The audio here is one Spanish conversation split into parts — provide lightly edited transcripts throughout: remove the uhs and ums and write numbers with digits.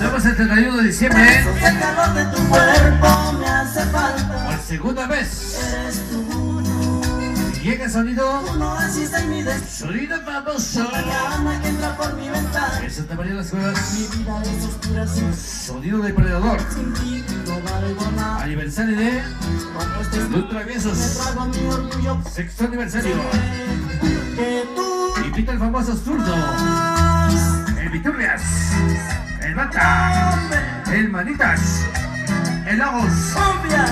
Estamos el 31 de diciembre. El calor de tu cuerpo me hace falta. Por segunda vez. Eres tú. Llega el sonido. No asiste en mi destino. Sonido famoso. La gana que entra por mi ventana. En Santa María de las Cuevas. Mi vida es oscura sin Sonido depredador. sin ti. No valgo nada. Aniversario de Como estés Los me Traviesos. trago mi orgullo. Sexto aniversario. Que tú Invita al famoso zurdo. El Viturrias. El Bata. El Manitas. El Lagos. obvia.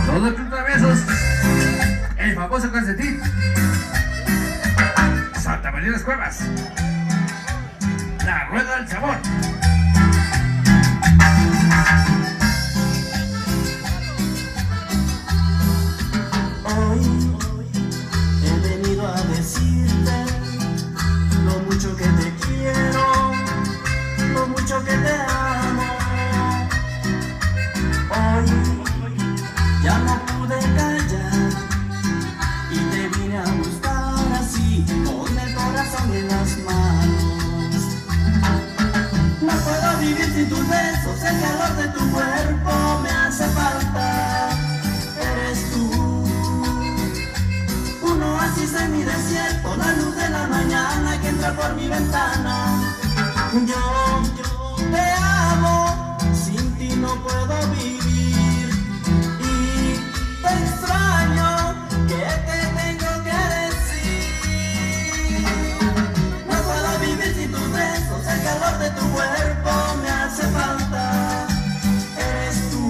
Todo el Club Traviesos. El famoso calcetín. Santa María de las Cuevas. La Rueda del Sabor. Hoy he venido a decirte lo mucho que te quiero, lo mucho que te amo. Hoy ya no pude callar y te vine a buscar así, con el corazón en las manos. No puedo vivir sin tus besos, el calor de tu cuerpo me hace falta. Eres tú, un oasis en mi desierto, la luz de la mañana que entra por mi ventana. Yo te amo, sin ti no puedo vivir y te extraño, ¿qué te tengo que decir? No puedo vivir sin tus besos, el calor de tu cuerpo me hace falta. Eres tú,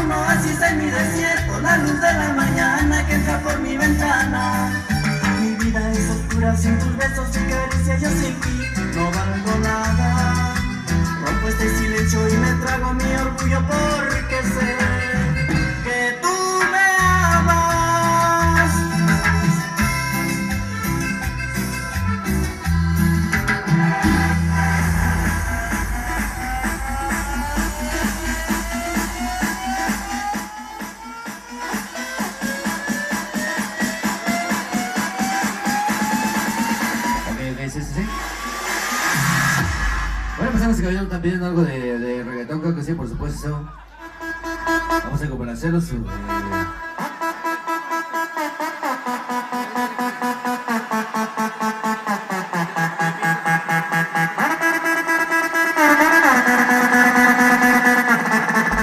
un oasis en mi desierto, la luz de la mañana que entra por mi ventana. Mi vida es oscura sin tus besos y caricias, yo sin ti no valgo nada. Rompo este silencio y me trago mi orgullo porque sé que tú me amas. Ok, sí. Bueno, pasamos que vayan también algo de reggaetón, creo que sí, por supuesto. Vamos a complacerlos.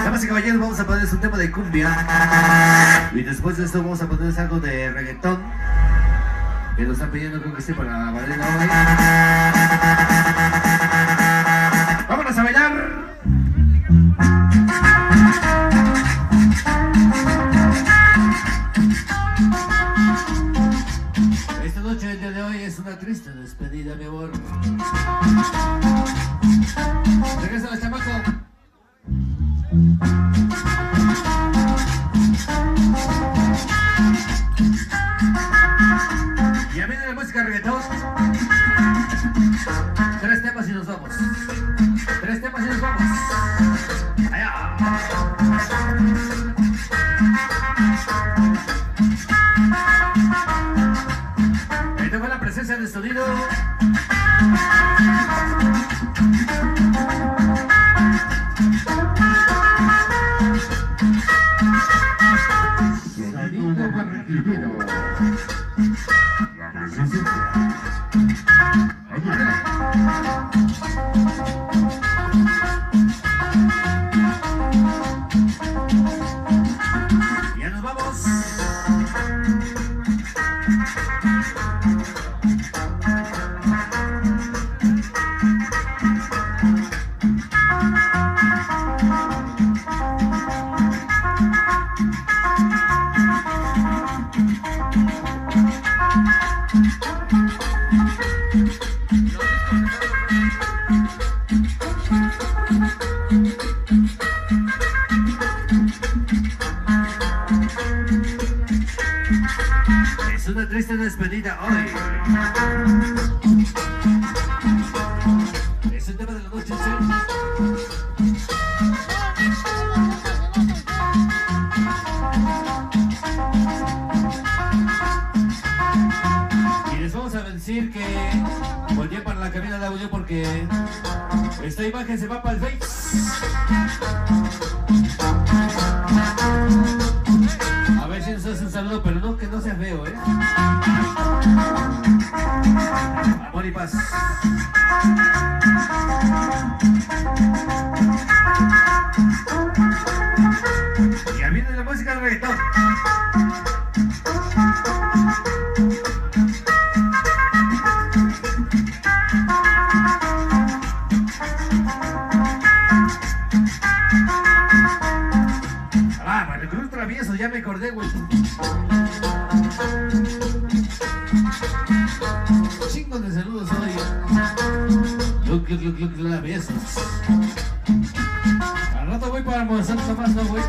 Damas y caballeros, vamos a ponerles un tema de cumbia. Y después de esto vamos a ponerles algo de reggaetón. Que nos están pidiendo, creo que sí, para la Madrid hoy. ¡Vámonos a bailar! Esta noche, el día de hoy, es una triste despedida, mi amor. Regresa el chamaco. Y a mí de la música reggaetón. 3 temas y nos vamos. 3 temas y nos vamos. Allá. Ahí tengo la presencia del sonido. Sonido barranquillero. La presencia. Ya nos vamos. Es una triste despedida hoy. Es el tema de la noche, ¿sí? Y les vamos a decir que volví para la cabina de audio porque Esta imagen se va para el Face. A ver si nos hace un saludo, pero no, que no sea feo, ¿eh? Amor y paz. Y ya viene la música del reggaetón. Travieso, ya me acordé, güey. Chingos de saludos hoy. Traviesos. Al rato voy para almorzar más, ¿no, güey?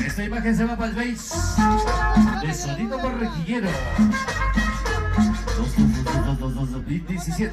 Esta imagen se va para el Face de Sonido Barranquillero 2017.